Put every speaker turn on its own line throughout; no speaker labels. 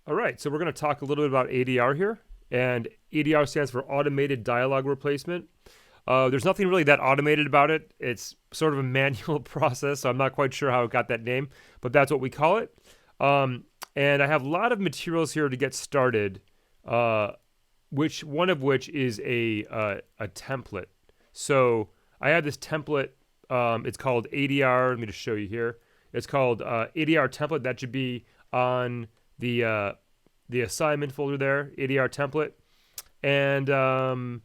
All right, so we're going to talk a little bit about ADR here. And ADR stands for Automated Dialogue Replacement. There's nothing really that automated about it. It's sort of a manual process, so I'm not quite sure how it got that name, but that's what we call it. And I have a lot of materials here to get started, which one of which is a template. So I have this template. It's called ADR. Let me just show you here. It's called ADR template. That should be on the assignment folder there, ADR template, and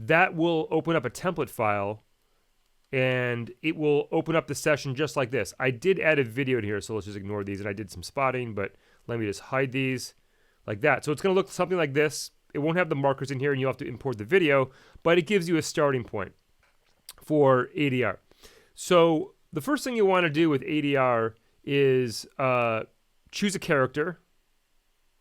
that will open up a template file, and it will open up the session just like this. I did add a video in here, so let's just ignore these, and I did some spotting, but let me just hide these like that. So it's going to look something like this. It won't have the markers in here, and you'll have to import the video, but it gives you a starting point for ADR. So the first thing you want to do with ADR is choose a character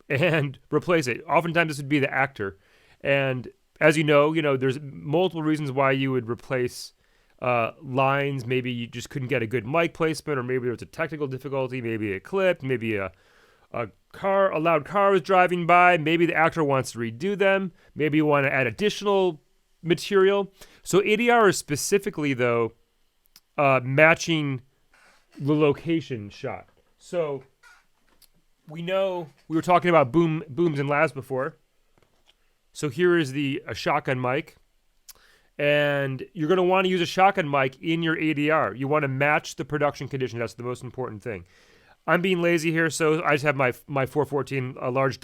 and replace it. Oftentimes this would be the actor. And as you know, there's multiple reasons why you would replace lines. Maybe you just couldn't get a good mic placement, or maybe there was a technical difficulty, maybe it clipped, maybe a loud car was driving by, maybe the actor wants to redo them, maybe you want to add additional material. So ADR is specifically, though, matching the location shot. So we know we were talking about booms and lavs before. So here is a shotgun mic. And you're going to want to use a shotgun mic in your ADR. You want to match the production condition. That's the most important thing. I'm being lazy here, so I just have my 414, a large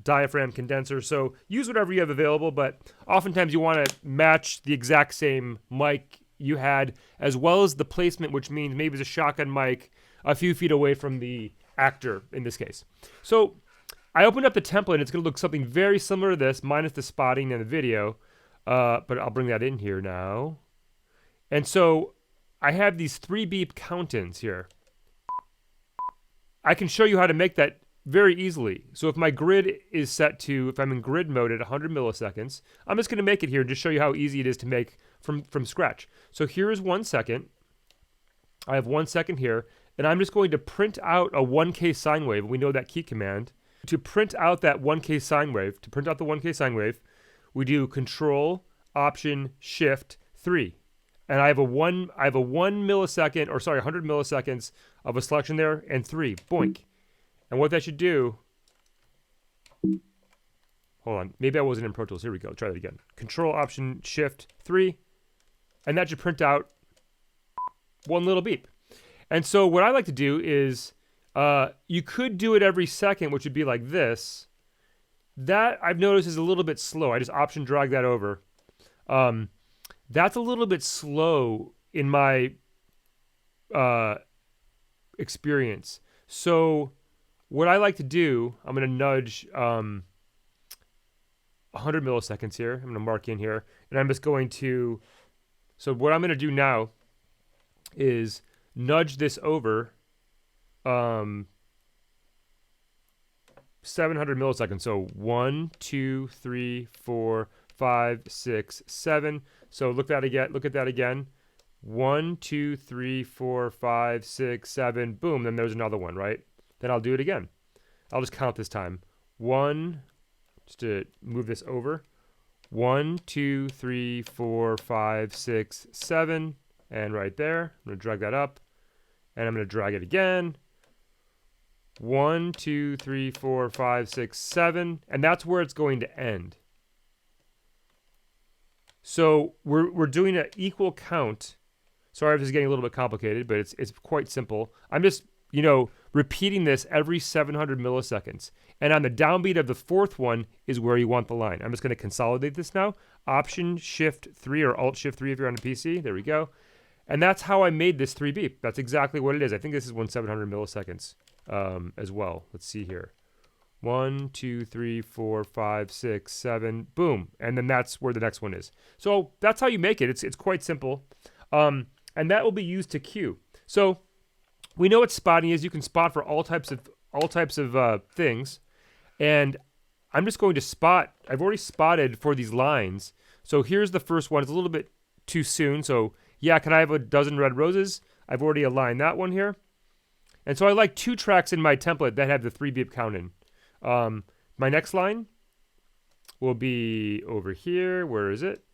diaphragm condenser. So use whatever you have available, but oftentimes you want to match the exact same mic you had, as well as the placement, which means maybe it's a shotgun mic a few feet away from the actor in this case. So I opened up the template. It's going to look something very similar to this, minus the spotting and the video, but I'll bring that in here now. And so I have these 3 beep count-ins here. I can show you how to make that very easily. So if my grid is set to, if I'm in grid mode at 100 milliseconds, I'm just going to make it here and just show you how easy it is to make from scratch. So here is 1 second. I have 1 second here, and I'm just going to print out a 1K sine wave. We know that key command. To print out that 1K sine wave, to print out the 1K sine wave, we do Control, Option, Shift, 3. And I have a 1 millisecond, or sorry, 100 milliseconds of a selection there, and 3, boink. And what that should do, hold on, maybe I wasn't in Pro Tools. Here we go, try that again. Control, Option, Shift, 3, and that should print out 1 little beep. And so what I like to do is, you could do it every second, which would be like this. That I've noticed is a little bit slow. I just Option drag that over. That's a little bit slow in my experience. So what I like to do, I'm going to nudge 100 milliseconds here. I'm going to mark in here. And I'm just going to, so what I'm going to do now is nudge this over 700 milliseconds. So 1, 2, 3, 4, 5, 6, 7. So look at that again. 1, 2, 3, 4, 5, 6, 7. Boom. Then there's another one, right? Then I'll do it again. I'll just count this time. 1, just to move this over. 1, 2, 3, 4, 5, 6, 7. And right there, I'm going to drag that up. And I'm going to drag it again. 1, 2, 3, 4, 5, 6, 7. And that's where it's going to end. So we're doing an equal count. Sorry if this is getting a little bit complicated, but it's quite simple. I'm just, repeating this every 700 milliseconds. And on the downbeat of the 4th one is where you want the line. I'm just going to consolidate this now. Option Shift 3 or Alt Shift 3 if you're on a PC. There we go. And that's how I made this 3 beep. That's exactly what it is. I think this is 700 milliseconds as well. Let's see here. 1, 2, 3, 4, 5, 6, 7, boom. And then that's where the next one is. So that's how you make it. It's quite simple. And that will be used to cue. So we know what spotting is. You can spot for all types of things. And I'm just going to spot. I've already spotted for these lines. So here's the first one. It's a little bit too soon. So yeah, can I have a dozen red roses? I've already aligned that one here. And so I like 2 tracks in my template that have the 3 beep count in. My next line will be over here. Where is it?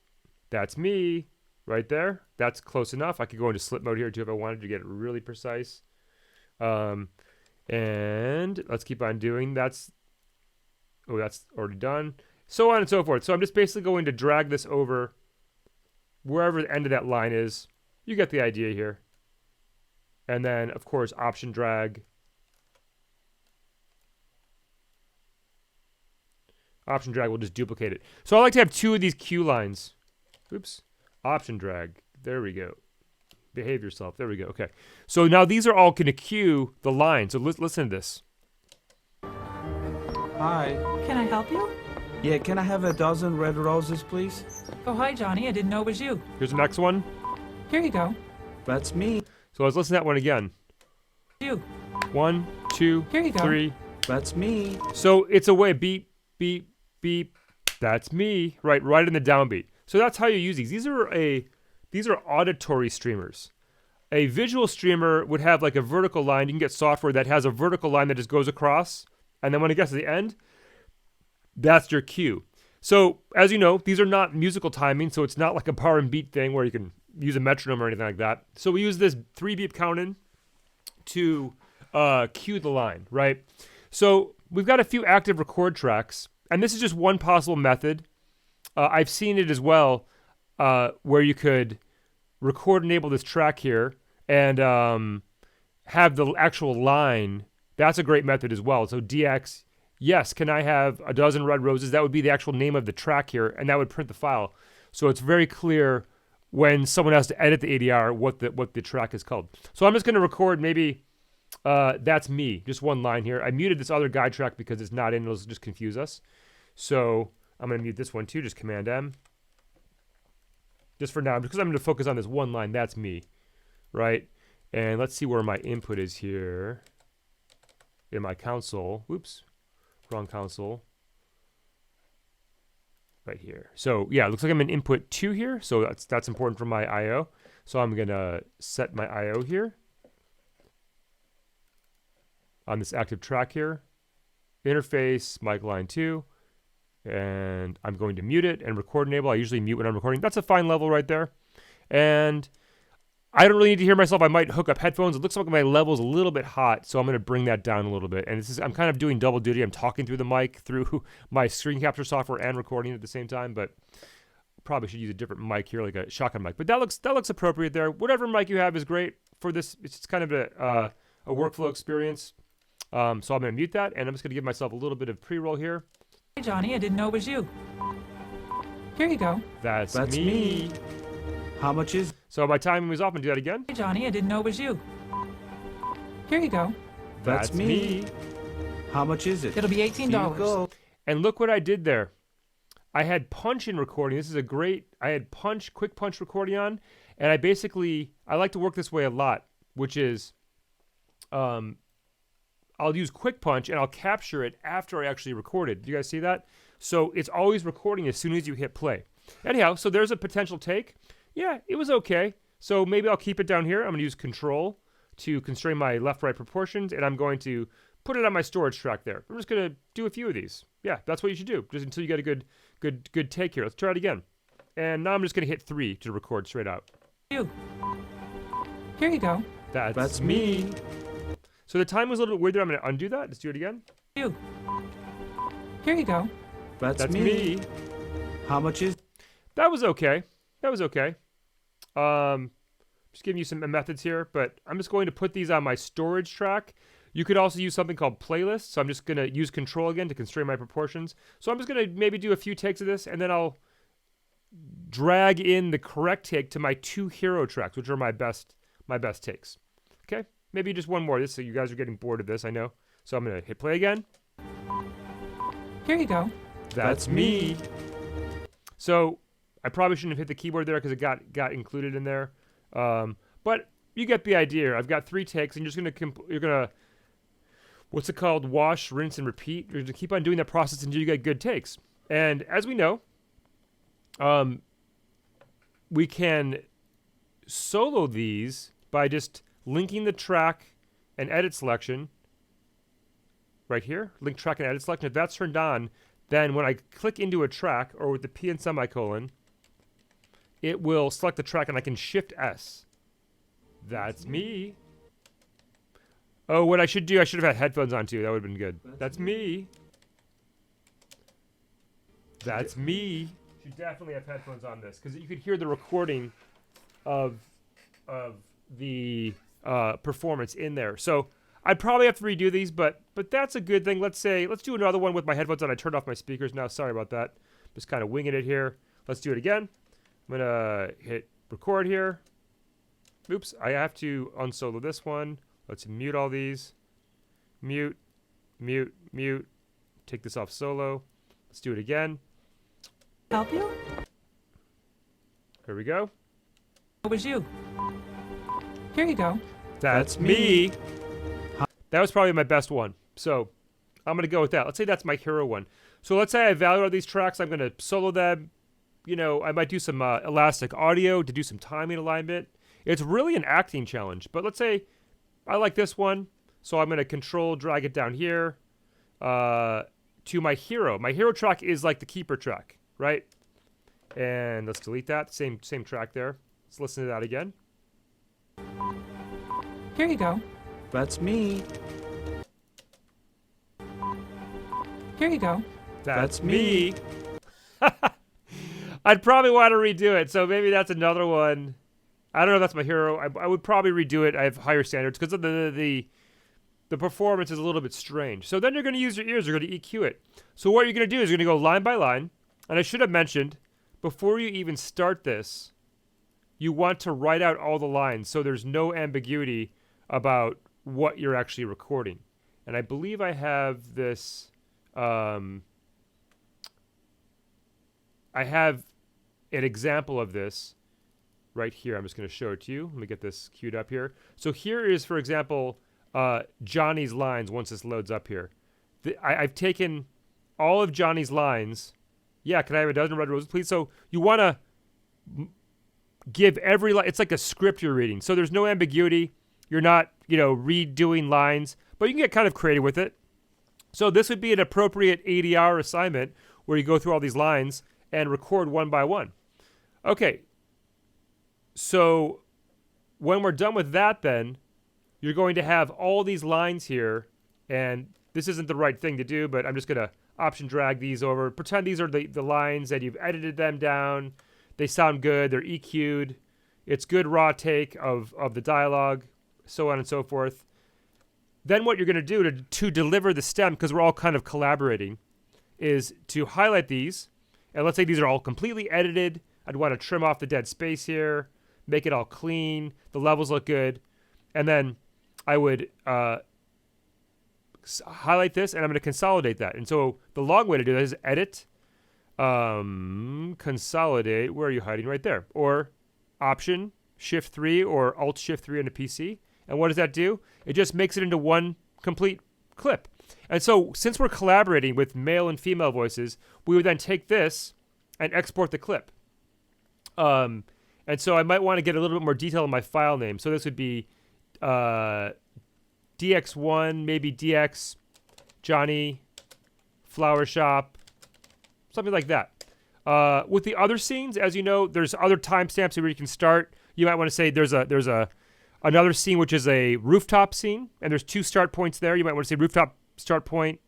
That's me right there. That's close enough. I could go into slip mode here too if I wanted to get it really precise. And let's keep on doing. That's already done. So on and so forth. So I'm just basically going to drag this over wherever the end of that line is. You get the idea here. And then, of course, option drag. Option drag will just duplicate it. So I like to have 2 of these cue lines. Oops. Option drag. There we go. Behave yourself. There we go. Okay. So now these are all going to cue the line. So listen to this.
Hi.
Can I help you?
Yeah, can I have a dozen red roses, please?
Oh, hi, Johnny. I didn't know it was you.
Here's the next one.
Here you go.
That's me.
So let's listen to that one again.
You.
1, 2,
Here you go.
3.
That's me.
So it's a way beep, beep, beep. That's me. Right in the downbeat. So that's how you use these. These are auditory streamers. A visual streamer would have like a vertical line. You can get software that has a vertical line that just goes across. And then when it gets to the end, that's your cue. So as you know, these are not musical timing. So it's not like a bar and beat thing where you can use a metronome or anything like that. So we use this 3 beep count in to cue the line, right? So we've got a few active record tracks. And this is just one possible method. I've seen it as well where you could record enable this track here and have the actual line. That's a great method as well. So DX, yes, can I have a dozen red roses? That would be the actual name of the track here, and that would print the file. So it's very clear when someone has to edit the ADR what the track is called. So I'm just going to record maybe that's me, just one line here. I muted this other guide track because it's not in. It'll just confuse us. So I'm going to mute this one too, just Command M. Just for now, because I'm going to focus on this one line. That's me, right? And let's see where my input is here in my console. Whoops, wrong console. Right here. So yeah, it looks like I'm in input 2 here. So that's important for my I/O. So I'm going to set my I/O here on this active track here. Interface, mic line 2. And I'm going to mute it and record enable. I usually mute when I'm recording. That's a fine level right there. And I don't really need to hear myself. I might hook up headphones. It looks like my level's a little bit hot, so I'm going to bring that down a little bit. And I'm kind of doing double duty. I'm talking through the mic, through my screen capture software and recording at the same time, but probably should use a different mic here, like a shotgun mic. But that looks appropriate there. Whatever mic you have is great for this. It's just kind of a workflow experience. So I'm going to mute that, and I'm just going to give myself a little bit of pre-roll here.
Hey, Johnny. I didn't know it was you. Here you go.
That's
me. How much is?
So my timing was off. And do that again.
Hey, Johnny. I didn't know it was you. Here you go.
That's me. How much is it?
It'll be $18.
Here you go.
And look what I did there. I had punch in recording. This is I had punch, quick punch recording on. And I like to work this way a lot, which is, I'll use quick punch and I'll capture it after I actually record it. Do you guys see that? So it's always recording as soon as you hit play. Anyhow, so there's a potential take. Yeah, it was okay. So maybe I'll keep it down here. I'm going to use Control to constrain my left-right proportions, and I'm going to put it on my storage track there. I'm just going to do a few of these. Yeah, that's what you should do, just until you get a good take here. Let's try it again. And now I'm just going to hit 3 to record straight out.
You. Here you go.
That's me. So the time was a little bit weird there. I'm going to undo that. Let's do it again.
You. Here you go.
That's me. How much is?
That was okay. Just giving you some methods here, but I'm just going to put these on my storage track. You could also use something called playlists. So I'm just going to use Control again to constrain my proportions. So I'm just going to maybe do a few takes of this, and then I'll drag in the correct take to my 2 hero tracks, which are my best takes. Okay? Maybe just one more. So you guys are getting bored of this, I know. So I'm going to hit play again.
Here you go.
That's me. So I probably shouldn't have hit the keyboard there because it got included in there. But you get the idea. I've got 3 takes, and you're gonna what's it called? Wash, rinse, and repeat. You're gonna keep on doing that process until you get good takes. And as we know, we can solo these by just linking the track and edit selection right here, link track and edit selection. If that's turned on, then when I click into a track or with the P and semicolon, it will select the track and I can shift S. That's me. Oh, what I should do, I should have had headphones on too. That would have been good. That's me. That's me. Should definitely have headphones on this because you could hear the recording of the performance in there. So I'd probably have to redo these, but that's a good thing. Let's do another one with my headphones on. I turned off my speakers now. Sorry about that. Just kind of winging it here. Let's do it again. I'm gonna hit record here. Oops, I have to unsolo this one. Let's mute all these. Mute, mute, mute. Take this off solo. Let's do it again.
Help you?
Here we go.
It was you. Here you go.
That's me. That was probably my best one. So I'm going to go with that. Let's say that's my hero one. So let's say I value all these tracks. I'm going to solo them. You know, I might do some elastic audio to do some timing alignment. It's really an acting challenge. But let's say I like this one. So I'm going to control drag it down here to my hero. My hero track is like the keeper track, right? And let's delete that. Same track there. Let's listen to that again.
Here you go.
That's me.
Here you go.
That's me.
I'd probably want to redo it, so maybe that's another one. I don't know if that's my hero. I would probably redo it. I have higher standards because the performance is a little bit strange. So then you're going to use your ears. You're going to EQ it. So what you're going to do is you're going to go line by line. And I should have mentioned, before you even start this, you want to write out all the lines so there's no ambiguity about what you're actually recording. And I believe I have this... I have an example of this right here. I'm just going to show it to you. Let me get this queued up here. So here is, for example, Johnny's lines once this loads up here. I've taken all of Johnny's lines. Yeah, can I have a dozen red roses, please? So you want to give every line. It's like a script you're reading. So there's no ambiguity. You're not, redoing lines, but you can get kind of creative with it. So this would be an appropriate ADR assignment where you go through all these lines and record one by one. Okay. So when we're done with that, then you're going to have all these lines here, and this isn't the right thing to do, but I'm just going to option drag these over. Pretend these are the lines and you've edited them down. They sound good. They're EQ'd. It's good raw take of the dialogue, so on and so forth. Then what you're going to do to deliver the stem, because we're all kind of collaborating, is to highlight these. And let's say these are all completely edited. I'd want to trim off the dead space here, make it all clean. The levels look good. And then I would highlight this, and I'm going to consolidate that. And so the long way to do that is edit, consolidate. Where are you hiding? Right there. Or option, shift 3 or alt shift 3 on the PC. And what does that do? It just makes it into one complete clip. And so since we're collaborating with male and female voices, we would then take this and export the clip. And so I might want to get a little bit more detail in my file name. So this would be DX1, maybe DX, Johnny, Flower Shop, something like that. With the other scenes, as you know, there's other timestamps where you can start. You might want to say there's another scene which is a rooftop scene, and there's 2 start points there. You might want to say rooftop start point,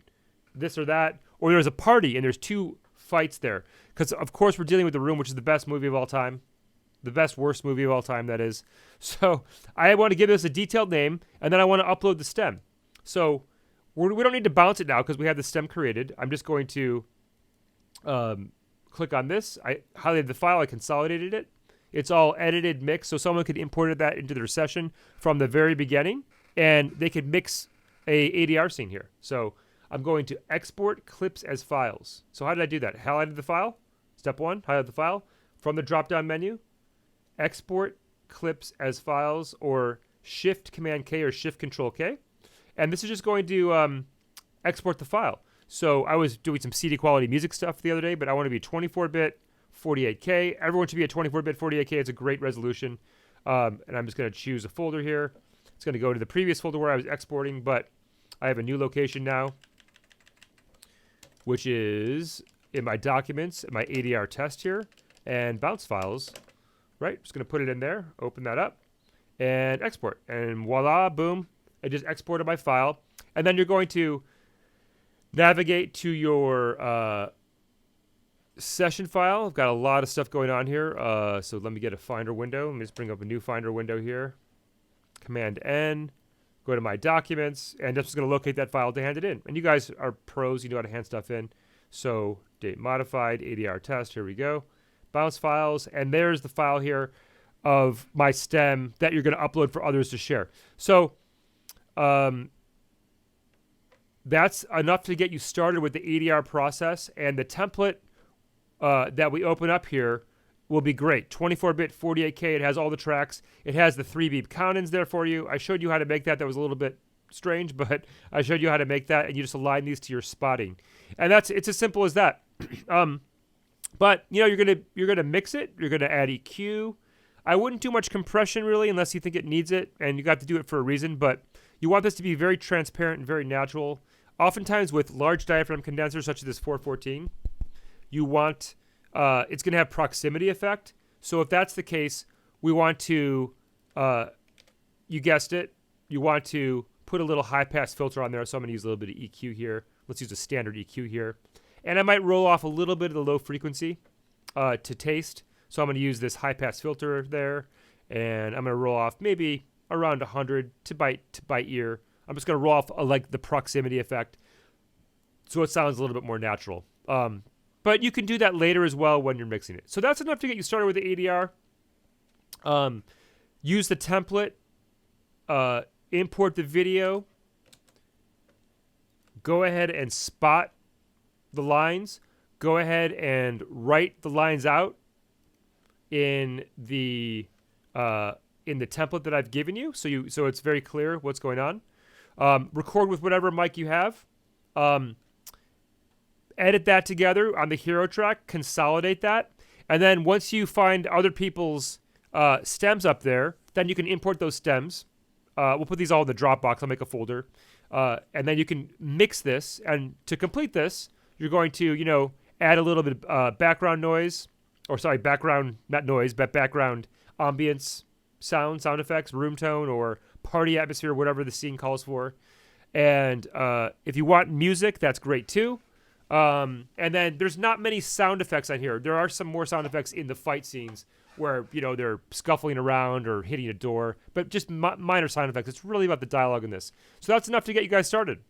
this or that. Or there's a party, and there's 2 fights there. Because, of course, we're dealing with The Room, which is the best movie of all time. The best, worst movie of all time, that is. So I want to give this a detailed name, and then I want to upload the stem. So we don't need to bounce it now because we have the stem created. I'm just going to click on this. I highlighted the file. I consolidated it. It's all edited, mixed, so someone could import that into their session from the very beginning, and they could mix a ADR scene here. So I'm going to export clips as files. So how did I do that? Highlighted the file. Step 1, highlight the file. From the drop-down menu, export clips as files, or Shift Command K or Shift Control K. And this is just going to export the file. So I was doing some CD quality music stuff the other day, but I want to be 24-bit, 48K. Everyone should be at 24-bit, 48K. It's a great resolution. And I'm just going to choose a folder here. It's going to go to the previous folder where I was exporting, but I have a new location now, which is in my documents, in my ADR test here, and bounce files, right? Just going to put it in there, open that up, and export. And voila, boom, I just exported my file. And then you're going to navigate to your session file. I've got a lot of stuff going on here. So let me get a Finder window. Let me just bring up a new Finder window here. Command N, go to my documents, and I'm just going to locate that file to hand it in. And you guys are pros, you know how to hand stuff in. So date modified, ADR test, here we go. Bounce files, and there's the file here of my stem that you're going to upload for others to share. So that's enough to get you started with the ADR process, and the template that we open up here will be great. 24-bit 48K, it has all the tracks. It has the 3-beep count-ins there for you. I showed you how to make that. That was a little bit strange, but I showed you how to make that, and you just align these to your spotting. And it's as simple as that. But you know, you're gonna mix it. You're gonna add EQ. I wouldn't do much compression really unless you think it needs it, and you got to do it for a reason. But you want this to be very transparent and very natural. Oftentimes with large diaphragm condensers such as this 414, you want it's going to have proximity effect. So if that's the case, we want to, you guessed it, you want to put a little high pass filter on there. So I'm going to use a little bit of EQ here. Let's use a standard EQ here. And I might roll off a little bit of the low frequency to taste. So I'm going to use this high pass filter there. And I'm going to roll off maybe around 100 by ear. I'm just going to roll off like the proximity effect so it sounds a little bit more natural. But you can do that later as well when you're mixing it. So that's enough to get you started with the ADR. Use the template. Import the video. Go ahead and spot the lines. Go ahead and write the lines out in the template that I've given you, so it's very clear what's going on. Record with whatever mic you have. Edit that together on the hero track, consolidate that, and then once you find other people's stems up there, then you can import those stems. We'll put these all in the Dropbox. I'll make a folder, and then you can mix this. And to complete this, you're going to, you know, add a little bit of background noise, or sorry, background not noise, but background ambience sound effects, room tone, or party atmosphere, whatever the scene calls for. And if you want music, that's great too. And then there's not many sound effects on here. There are some more sound effects in the fight scenes where, you know, they're scuffling around or hitting a door, but just minor sound effects. It's really about the dialogue in this. So that's enough to get you guys started.